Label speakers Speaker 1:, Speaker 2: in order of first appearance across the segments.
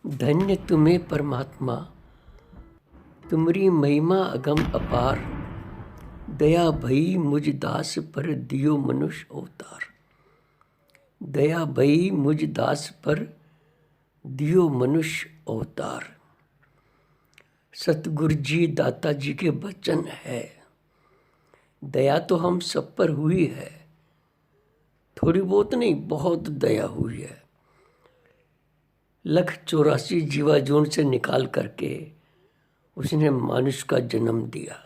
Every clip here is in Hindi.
Speaker 1: धन्य तुम्हें परमात्मा, तुमरी महिमा अगम अपार। दया भई मुझ दास पर दियो मनुष्य अवतार। दया भई मुझ दास पर दियो मनुष्य अवतार। सतगुरु जी दाता जी के वचन है। दया तो हम सब पर हुई है, थोड़ी बहुत नहीं, बहुत दया हुई है। 184 जीवाजून से निकाल करके उसने मनुष्य का जन्म दिया।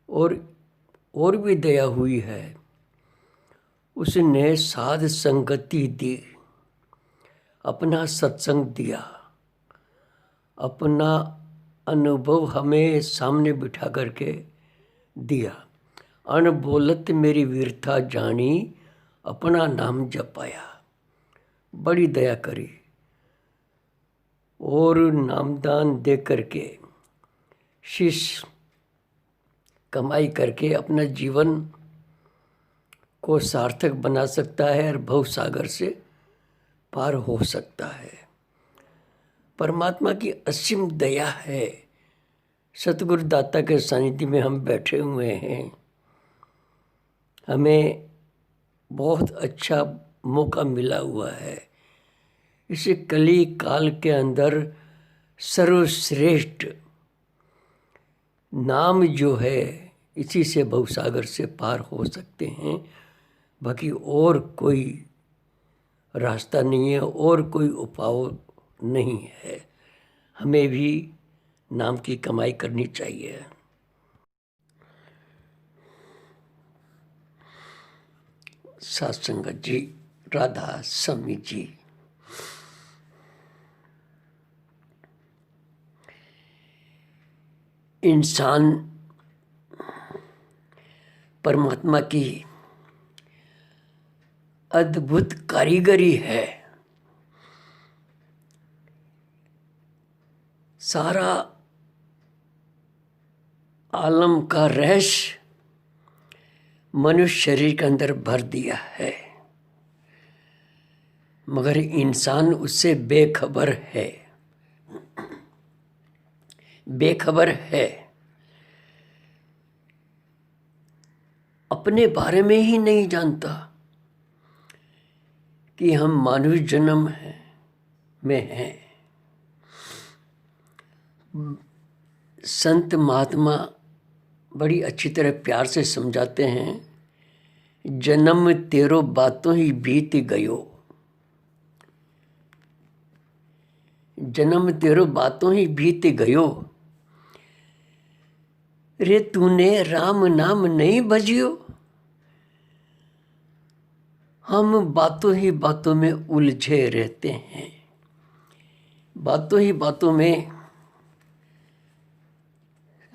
Speaker 1: और भी दया हुई है, उसने साध संगति दी, अपना सत्संग दिया, अपना अनुभव हमें सामने बिठा करके दिया। अन बोलत मेरी वीरता जानी, अपना नाम जपाया। बड़ी दया करी और नामदान दे करके शिष्य कमाई करके अपना जीवन को सार्थक बना सकता है और भव सागर से पार हो सकता है। परमात्मा की असीम दया है। सतगुरु दाता के सानिध्य में हम बैठे हुए हैं। हमें बहुत अच्छा मौका मिला हुआ है। इसे कली काल के अंदर सर्वश्रेष्ठ नाम जो है, इसी से भवसागर से पार हो सकते हैं। बाकी और कोई रास्ता नहीं है, और कोई उपाय नहीं है। हमें भी नाम की कमाई करनी चाहिए। सत्संगत जी, राधा स्वामी जी, इंसान परमात्मा की अद्भुत कारीगरी है। सारा आलम का रहस्य मनुष्य शरीर के अंदर भर दिया है, मगर इंसान उससे बेखबर है। बेखबर है, अपने बारे में ही नहीं जानता कि हम मानव जन्म में हैं। संत महात्मा बड़ी अच्छी तरह प्यार से समझाते हैं, जन्म तेरो बातों ही बीत गयो। जन्म तेरो बातों ही बीत गयो, रे तूने राम नाम नहीं भजियो। हम बातों ही बातों में उलझे रहते हैं। बातों ही बातों में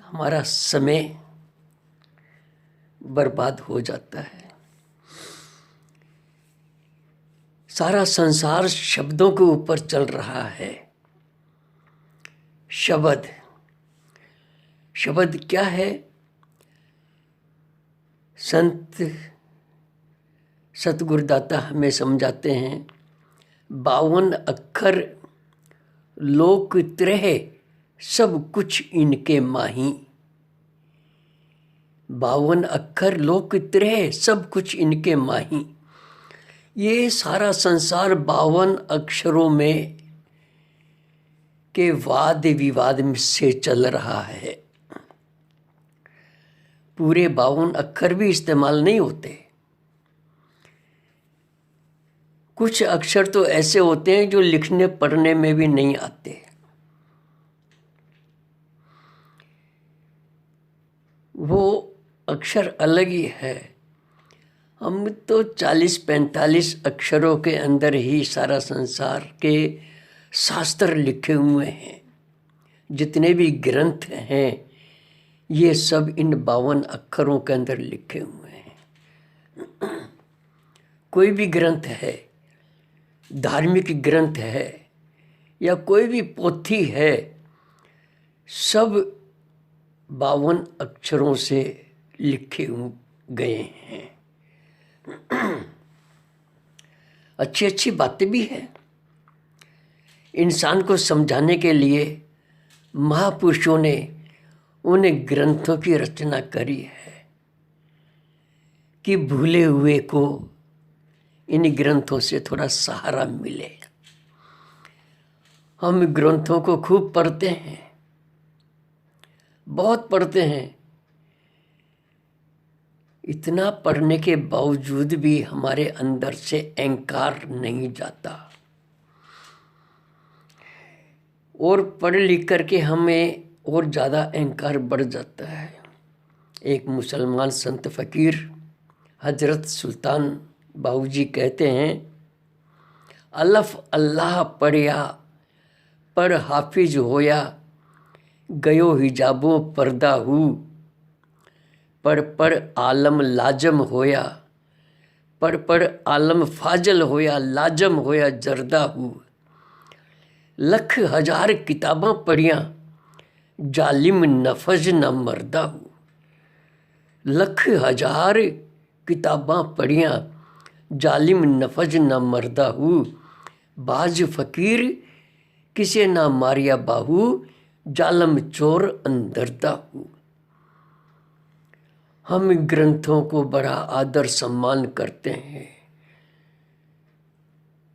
Speaker 1: हमारा समय बर्बाद हो जाता है। सारा संसार शब्दों के ऊपर चल रहा है। शब्द क्या है? संत सतगुरुदाता हमें समझाते हैं, 52 अक्षर लोक त्रह, सब कुछ इनके माही। 52 अक्षर लोक त्रह, सब कुछ इनके माही। ये सारा संसार 52 अक्षरों में के वाद विवाद से चल रहा है। पूरे 52 अक्षर भी इस्तेमाल नहीं होते। कुछ अक्षर तो ऐसे होते हैं जो लिखने पढ़ने में भी नहीं आते। वो अक्षर अलग ही है। हम तो 40-45 अक्षरों के अंदर ही सारा संसार के शास्त्र लिखे हुए हैं। जितने भी ग्रंथ हैं, ये सब इन 52 अक्षरों के अंदर लिखे हुए हैं। कोई भी ग्रंथ है, धार्मिक ग्रंथ है या कोई भी पोथी है, सब 52 अक्षरों से लिखे गए हैं। अच्छी अच्छी बातें भी हैं, इंसान को समझाने के लिए महापुरुषों ने उन ग्रंथों की रचना करी है कि भूले हुए को इन ग्रंथों से थोड़ा सहारा मिले। हम ग्रंथों को खूब पढ़ते हैं, बहुत पढ़ते हैं। इतना पढ़ने के बावजूद भी हमारे अंदर से अहंकार नहीं जाता और पढ़ लिख करके हमें और ज़्यादा अहंकार बढ़ जाता है। एक मुसलमान संत फ़कीर हजरत सुल्तान बाऊजी कहते हैं, अलफ अल्लाह पढ़िया पर हाफिज होया, गयो हिजाबों पर्दा हूँ, पढ़ आलम लाजम होया, पढ़ आलम फाजल होया, लाजम होया जर्दा हूँ। लख हजार किताबां पढ़ियाँ, जालिम नफज न मरदा हूँ। लख हजार किताबां पढ़ियाँ, जालिम नफज न मरदा हूँ। बाज फ़कीर किसे ना मारिया बाहू, जालम चोर अंदरदा हूँ। हम ग्रंथों को बड़ा आदर सम्मान करते हैं,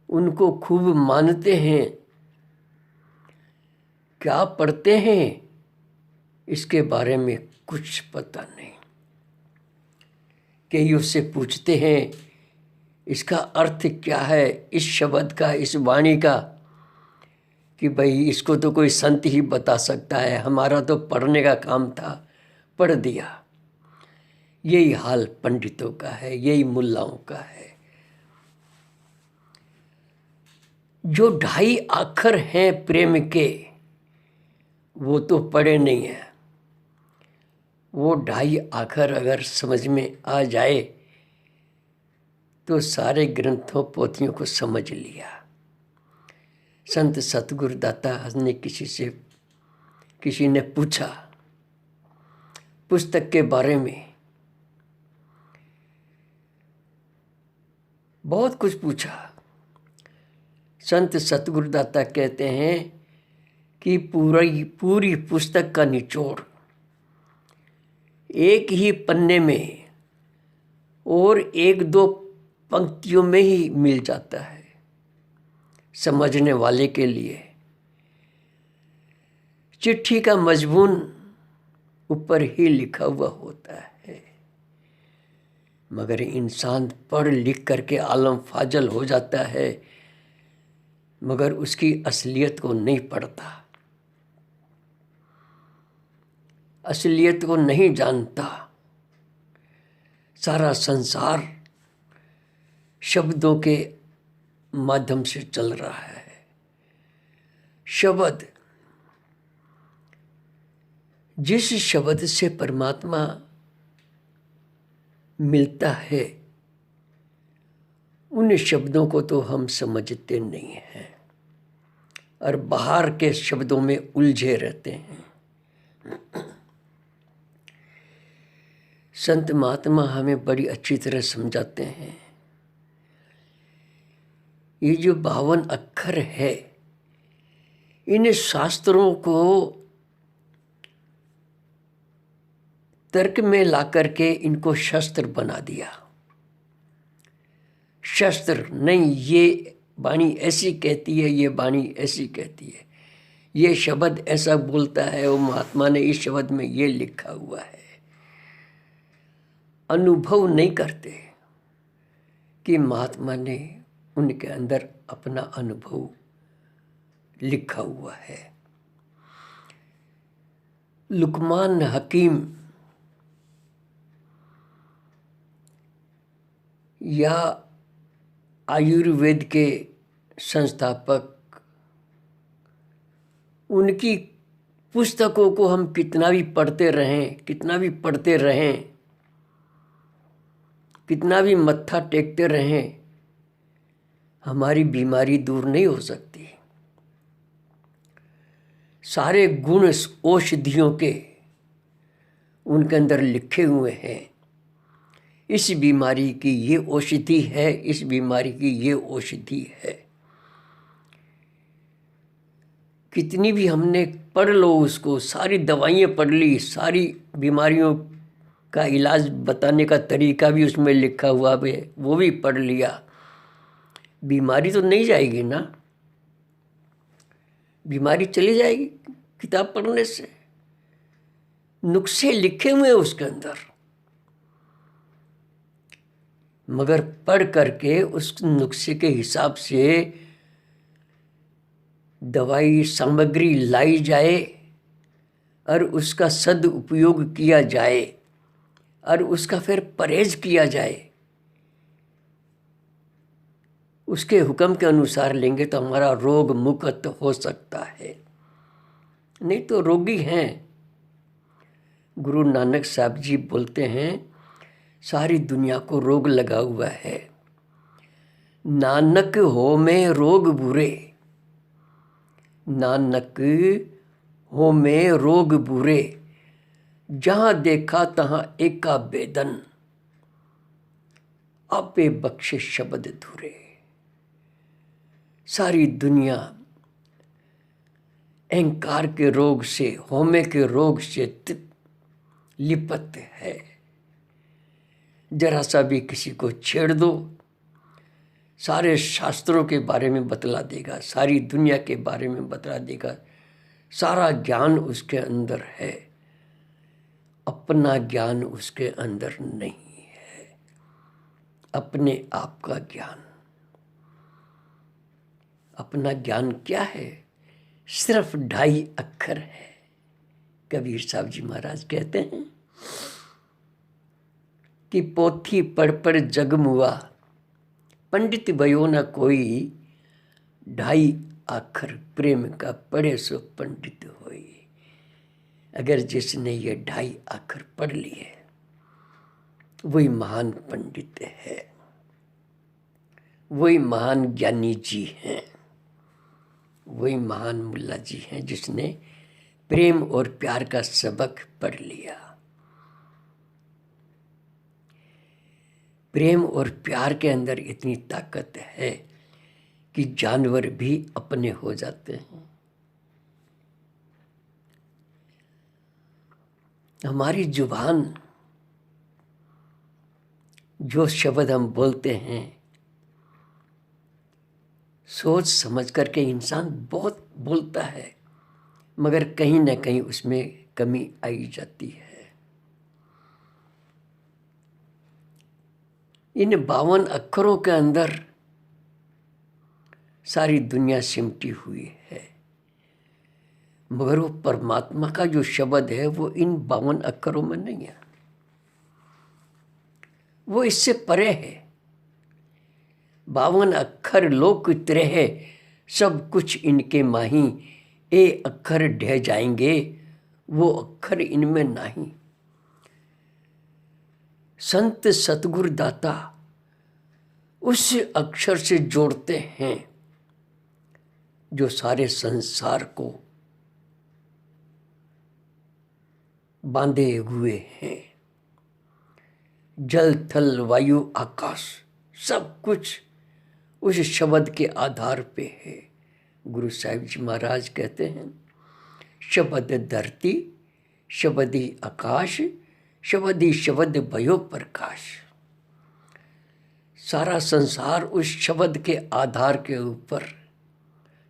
Speaker 1: उनको खूब मानते हैं। क्या पढ़ते हैं इसके बारे में कुछ पता नहीं। कई उससे पूछते हैं इसका अर्थ क्या है, इस शब्द का, इस वाणी का, कि भाई इसको तो कोई संत ही बता सकता है, हमारा तो पढ़ने का काम था, पढ़ दिया। यही हाल पंडितों का है, यही मुल्लाओं का है। जो 2.5 अक्षर हैं प्रेम के, वो तो पढ़े नहीं है। वो 2.5 अक्षर अगर समझ में आ जाए तो सारे ग्रंथों पोथियों को समझ लिया। संत सतगुरु दाता ने किसी ने पूछा पुस्तक के बारे में, बहुत कुछ पूछा। संत सतगुरु दाता कहते हैं कि पूरी पुस्तक का निचोड़ एक ही पन्ने में और 1-2 पंक्तियों में ही मिल जाता है समझने वाले के लिए। चिट्ठी का मजमून ऊपर ही लिखा हुआ होता है, मगर इंसान पढ़ लिख करके आलम फाजल हो जाता है, मगर उसकी असलियत को नहीं पढ़ता, असलियत को नहीं जानता। सारा संसार शब्दों के माध्यम से चल रहा है। शब्द, जिस शब्द से परमात्मा मिलता है उन शब्दों को तो हम समझते नहीं हैं और बाहर के शब्दों में उलझे रहते हैं। संत महात्मा हमें बड़ी अच्छी तरह समझाते हैं, ये जो 52 अक्षर है, इन शास्त्रों को तर्क में ला करके इनको शस्त्र बना दिया। शस्त्र नहीं, ये वाणी ऐसी कहती है, ये वाणी ऐसी कहती है, ये शब्द ऐसा बोलता है, वो महात्मा ने इस शब्द में ये लिखा हुआ है। अनुभव नहीं करते कि महात्मा ने उनके अंदर अपना अनुभव लिखा हुआ है। लुकमान हकीम या आयुर्वेद के संस्थापक, उनकी पुस्तकों को हम कितना भी पढ़ते रहें, कितना भी मत्था टेकते रहें, हमारी बीमारी दूर नहीं हो सकती। सारे गुण औषधियों के उनके अंदर लिखे हुए हैं। इस बीमारी की ये औषधि है, इस बीमारी की ये औषधि है। कितनी भी हमने पढ़ लो उसको, सारी दवाइयाँ पढ़ ली, सारी बीमारियों का इलाज बताने का तरीका भी उसमें लिखा हुआ है, वो भी पढ़ लिया, बीमारी तो नहीं जाएगी ना। बीमारी चली जाएगी किताब पढ़ने से। नुस्खे लिखे हुए हैं उसके अंदर, मगर पढ़ करके उस नुस्खे के हिसाब से दवाई सामग्री लाई जाए और उसका सदुपयोग किया जाए और उसका फिर परहेज किया जाए, उसके हुक्म के अनुसार लेंगे तो हमारा रोग मुक्त हो सकता है। नहीं तो रोगी हैं। गुरु नानक साहब जी बोलते हैं सारी दुनिया को रोग लगा हुआ है, नानक हो में रोग बुरे, नानक हो में रोग बुरे, जहाँ देखा तहाँ एका बेदन, आपे बख्शे शब्द धुरे। सारी दुनिया अहंकार के रोग से, होमे के रोग से लिपत है। जरा सा भी किसी को छेड़ दो, सारे शास्त्रों के बारे में बतला देगा, सारी दुनिया के बारे में बतला देगा, सारा ज्ञान उसके अंदर है, अपना ज्ञान उसके अंदर नहीं है, अपने आप का ज्ञान। अपना ज्ञान क्या है? सिर्फ 2.5 अक्षर है। कबीर साहब जी महाराज कहते हैं कि पोथी पढ़ पढ़ जग मुआ, पंडित भयो न कोई, 2.5 अक्षर प्रेम का पढ़े सो पंडित होई। अगर जिसने ये 2.5 अक्षर पढ़ लिए वही महान पंडित है, वही महान ज्ञानी जी हैं, वही महान मुल्ला जी हैं जिसने प्रेम और प्यार का सबक पढ़ लिया। प्रेम और प्यार के अंदर इतनी ताकत है कि जानवर भी अपने हो जाते हैं। हमारी जुबान, जो शब्द हम बोलते हैं, सोच समझ करके इंसान बहुत बोलता है, मगर कहीं ना कहीं उसमें कमी आई जाती है। इन 52 अक्षरों के अंदर सारी दुनिया सिमटी हुई है, मगर वो परमात्मा का जो शब्द है वो इन 52 अक्षरों में नहीं है, वो इससे परे है। 52 अक्षर लोक उतरे है, सब कुछ इनके माही, ए अक्षर ढह जाएंगे वो अक्षर इनमें नहीं। संत सतगुरु दाता उस अक्षर से जोड़ते हैं जो सारे संसार को बांधे हुए हैं। जल थल वायु आकाश सब कुछ उस शब्द के आधार पे है। गुरु साहिब जी महाराज कहते हैं, शब्द धरती शब्दी आकाश, शब्दी शब्द भयो प्रकाश। सारा संसार उस शब्द के आधार के ऊपर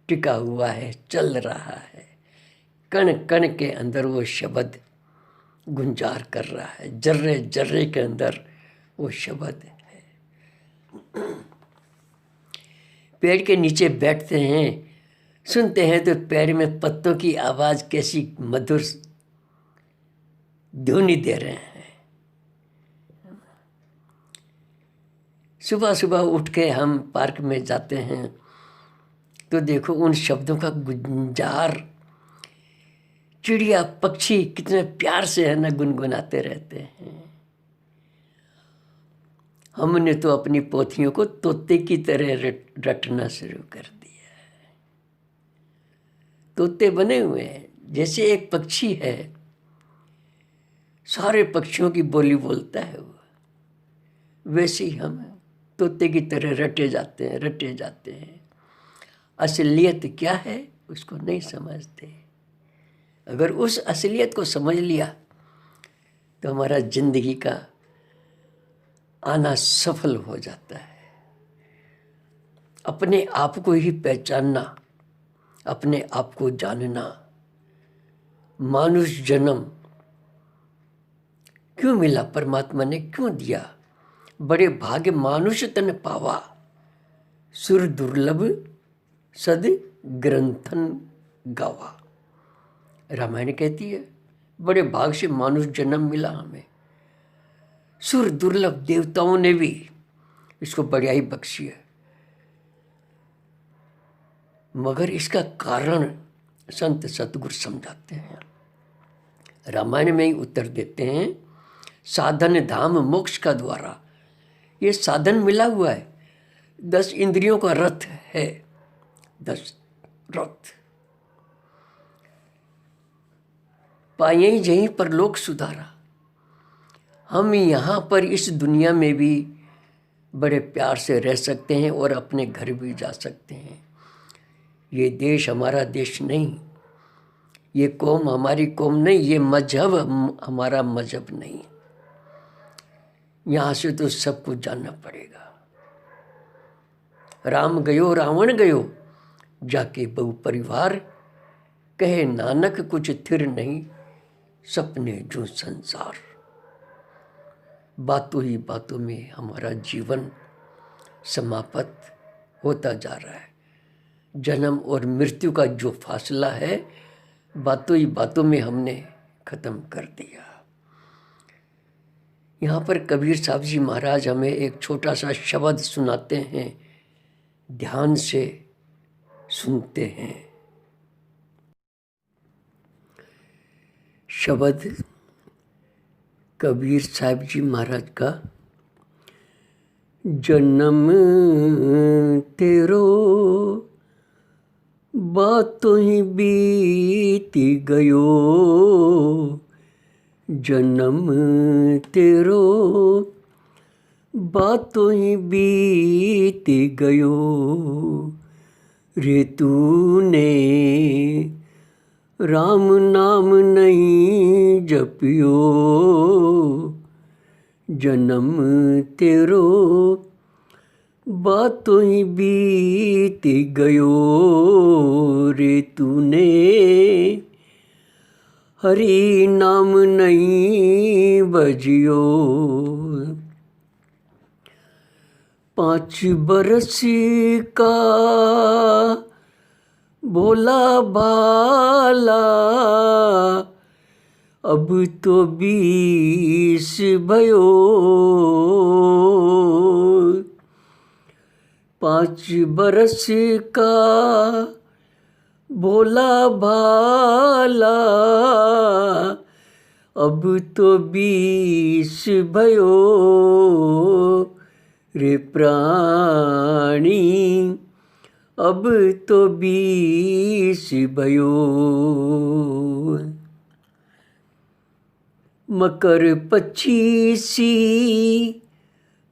Speaker 1: टिका हुआ है, चल रहा है। कण कण के अंदर वो शब्द गुंजार कर रहा है, जर्रे जर्रे के अंदर वो शब्द है। पेड़ के नीचे बैठते हैं, सुनते हैं तो पेड़ में पत्तों की आवाज़ कैसी मधुर ध्वनि दे रहे हैं। सुबह सुबह उठ के हम पार्क में जाते हैं तो देखो उन शब्दों का गुंजार, चिड़िया पक्षी कितने प्यार से है ना गुनगुनाते रहते हैं। हमने तो अपनी पोथियों को तोते की तरह रटना शुरू कर दिया है। तोते बने हुए हैं, जैसे एक पक्षी है, सारे पक्षियों की बोली बोलता है वो, वैसे ही हम तोते की तरह रटे जाते हैं। असलियत क्या है? उसको नहीं समझते। अगर उस असलियत को समझ लिया तो हमारा जिंदगी का आना सफल हो जाता है। अपने आप को ही पहचानना, अपने आप को जानना। मानुष जन्म क्यों मिला, परमात्मा ने क्यों दिया? बड़े भाग्य मानुष तन पावा, सुर दुर्लभ सद ग्रंथन गावा। रामायण कहती है बड़े भाग से मानुष जन्म मिला हमें। सुर दुर्लभ, देवताओं ने भी इसको बढ़ियाई बख्शी है, मगर इसका कारण संत सतगुरु समझाते हैं। रामायण में ही उत्तर देते हैं, साधन धाम मोक्ष का द्वारा। ये साधन मिला हुआ है, 10 इंद्रियों का रथ है, 10 रथ। पाए यहीं पर लोक सुधारा। हम यहाँ पर इस दुनिया में भी बड़े प्यार से रह सकते हैं और अपने घर भी जा सकते हैं। ये देश हमारा देश नहीं, ये कौम हमारी कौम नहीं, ये मजहब हमारा मजहब नहीं। यहाँ से तो सब कुछ जानना पड़ेगा। राम गयो रावण गयो, जाके बहु परिवार, कहे नानक कुछ थिर नहीं, सपने जो संसार। बातों ही बातों में हमारा जीवन समाप्त होता जा रहा है। जन्म और मृत्यु का जो फासला है, बातों ही बातों में हमने खत्म कर दिया। यहाँ पर कबीर साहब जी महाराज हमें एक छोटा सा शब्द सुनाते हैं, ध्यान से सुनते हैं। शब्द कबीर साहब जी महाराज का। जन्म तेरो बातों ही बीती गयो, जन्म तेरो बातों ही बीती गयो, रे तूने राम नाम नहीं जपियो, जन्म तेरो बातों ही बीत गयो, रे तूने हरि नाम नहीं बजियो। 5 बरस का भोला भाला, अब तो 20 भयो। 5 बरस का भोला भाला, अब तो 20 भयो, रे प्राणी अब तो 20 भयो। मकर 25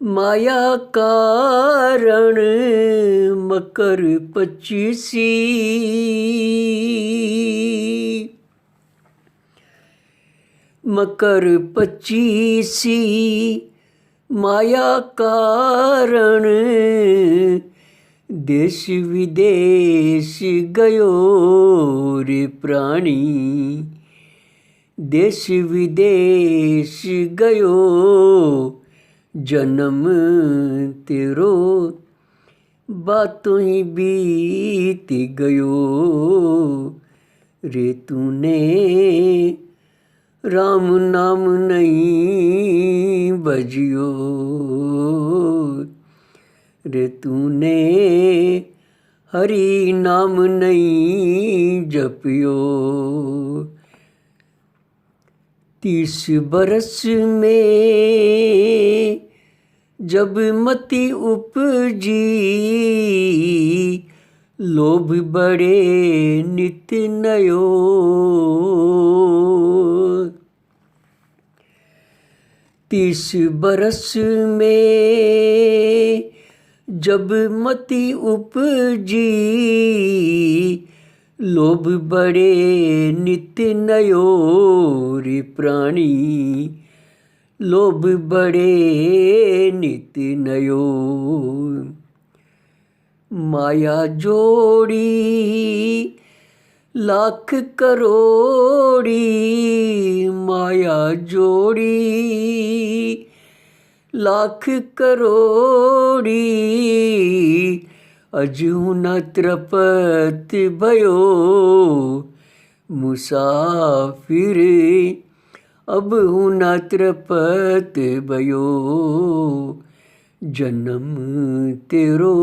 Speaker 1: माया कारण, मकर 25 मकर 25 माया कारण, देश विदेश गयो, रे प्राणी देश विदेश गयो, जन्म तेरो बातों ही बीत गयो, रे तूने राम नाम नहीं बजियो, रे तूने हरि नाम नहीं जपियो। 30 बरस में जब मति उपजी, लोभ बड़े नित नयो, 30 बरस में जब मति उपजी, लोभ बड़े नित्य नयो रे प्राणी, लोभ बड़े नित्य नयो। माया जोड़ी लाख करोड़ी, माया जोड़ी लाख करोड़ी, अजू न त्रपत भयो मुसाफिर, अब हूँ न त्रपत भयो। जन्म तेरो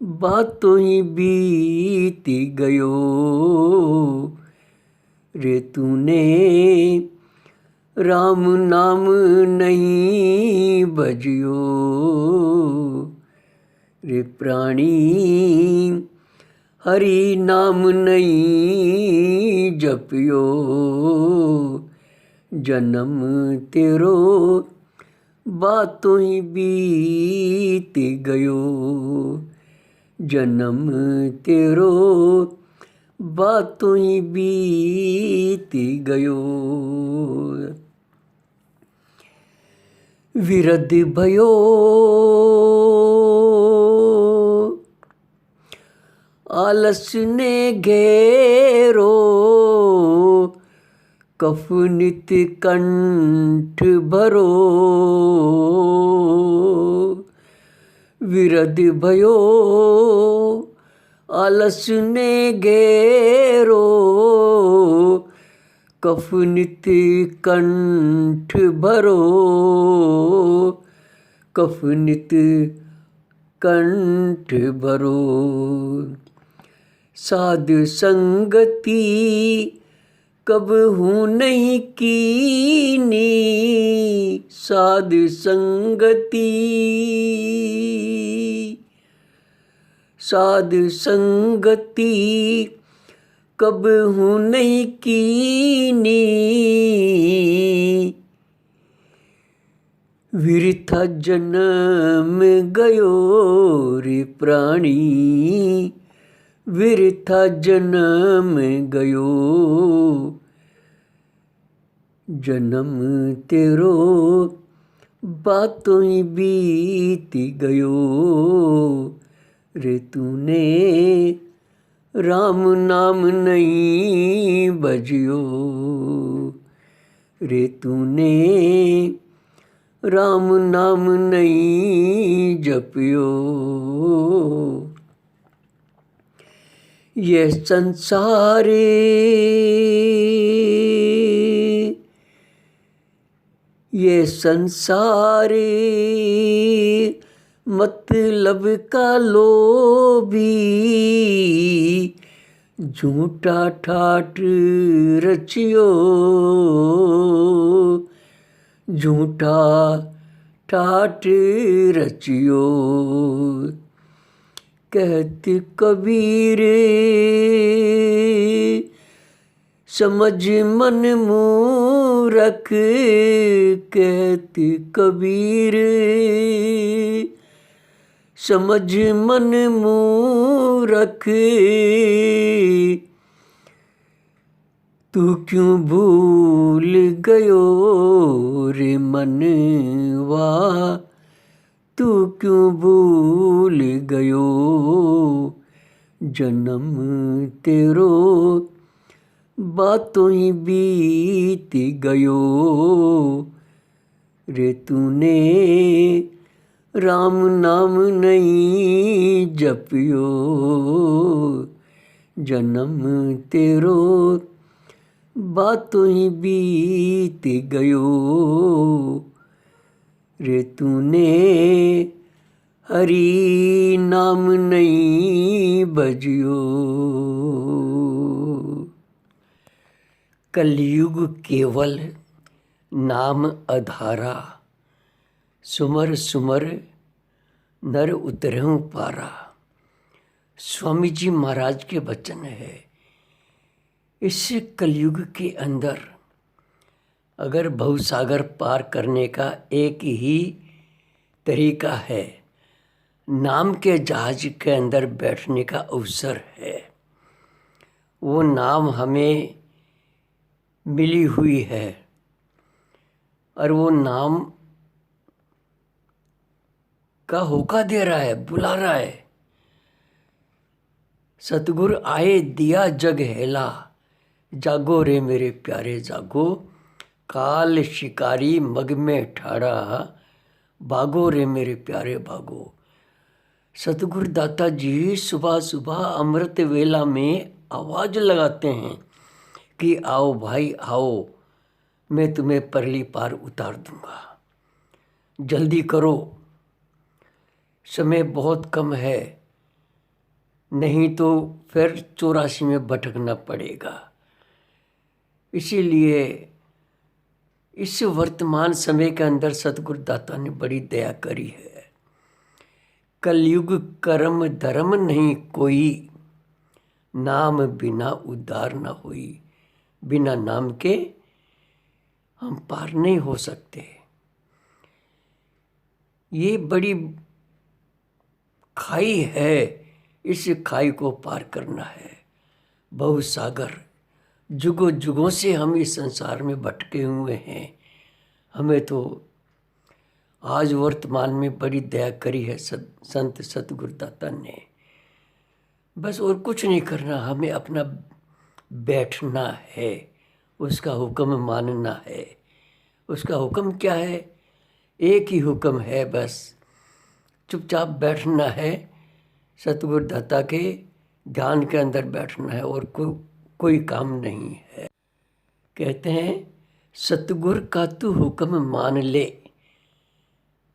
Speaker 1: बातों ही बीत गयो, रे तूने राम नाम नहीं बजियो, रे प्राणी हरि नाम नहीं जपियो। जन्म तेरो बातों ही बीत गयो, जन्म तेरो बातों ही बीत गयो। विरद भयो आलस ने घेरो, कफ नित कंठ भरो। विरद भयो आलस ने घेरो, कफ नित कंठ भरो, कफ नित कंठ भरो। साध संगति कब हूँ नहीं कीनी, साध संगति, साध संगति कब हूँ नहीं कीनी। विरथा जन्म गयो रे प्राणी, विरथा जन्म गयो। जन्म तेरो बातों ही बीत गयो, रे तूने राम नाम नहीं बजियो, रे तूने राम नाम नहीं जपियो। ये संसार ये संसार मतलब का लोभी, झूठा ठाठ रचियो, झूठा ठाठ रचियो। कहत कबीर समझ मन मूरख, कहत कबीर समझ मन मूरख। तू क्यों भूल गयो रे मनवा, तू क्यों भूल गयो। जन्म तेरो बातों ही बीत गयो, रे तूने राम नाम नहीं जपियो। जन्म तेरो बातों ही बीत गयो, रे तूने हरि नाम नहीं बजियो। कलयुग केवल नाम अधारा, सुमर सुमर नर उतरहूँ पारा। स्वामी जी महाराज के वचन है। इस कलयुग के अंदर अगर भवसागर पार करने का एक ही तरीका है, नाम के जहाज के अंदर बैठने का अवसर है। वो नाम हमें मिली हुई है और वो नाम का होका दे रहा है, बुला रहा है। सतगुरु आए दिया जग हेला, जागो रे मेरे प्यारे जागो, काल शिकारी मग में ठाड़ा, भागो रे मेरे प्यारे भागो। सतगुरु दाता जी सुबह सुबह अमृत वेला में आवाज लगाते हैं कि आओ भाई आओ, मैं तुम्हें परली पार उतार दूंगा, जल्दी करो, समय बहुत कम है, नहीं तो फिर 84 में भटकना पड़ेगा। इसीलिए इस वर्तमान समय के अंदर सतगुरु दाता ने बड़ी दया करी है। कलयुग कर्म धर्म नहीं कोई, नाम बिना उद्धार न होई। बिना नाम के हम पार नहीं हो सकते। ये बड़ी खाई है, इस खाई को पार करना है। बहु सागर, जुगों जुगों से हम इस संसार में भटके हुए हैं। हमें तो आज वर्तमान में बड़ी दया करी है संत सतगुरु दाता ने। बस और कुछ नहीं करना, हमें अपना बैठना है, उसका हुक्म मानना है। उसका हुक्म क्या है? एक ही हुक्म है, बस चुपचाप बैठना है, सतगुरु दाता के ध्यान के अंदर बैठना है और कोई काम नहीं है। कहते हैं सतगुरु का तू हुक्म मान ले,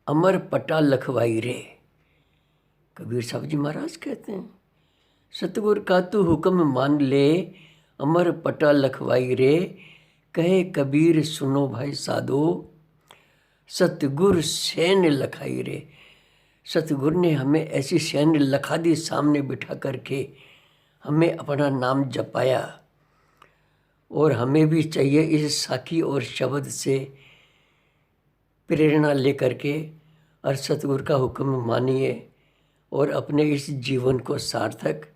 Speaker 1: अमर पटा लखवाई रे। कबीर साहब जी महाराज कहते हैं सतगुरु का तू हुक्म मान ले, अमर पटा लखवाई रे। कहे कबीर सुनो भाई साधो, सतगुरु सैन्य लखाई रे। सतगुरु ने हमें ऐसी सैन्य लखा दी, सामने बिठा करके हमें अपना नाम जपाया। और हमें भी चाहिए इस साखी और शब्द से प्रेरणा लेकर के और सतगुरु का हुक्म मानिए और अपने इस जीवन को सार्थक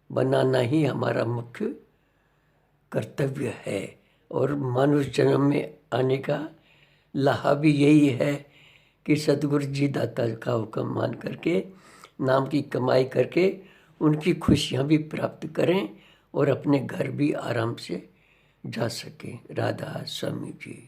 Speaker 1: बनाना ही हमारा मुख्य कर्तव्य है। और मनुष्य जन्म में आने का लाहा भी यही है कि सतगुरु जी दाता का हुक्म मान करके नाम की कमाई करके उनकी खुशियाँ भी प्राप्त करें और अपने घर भी आराम से जा सकें। राधा स्वामी जी।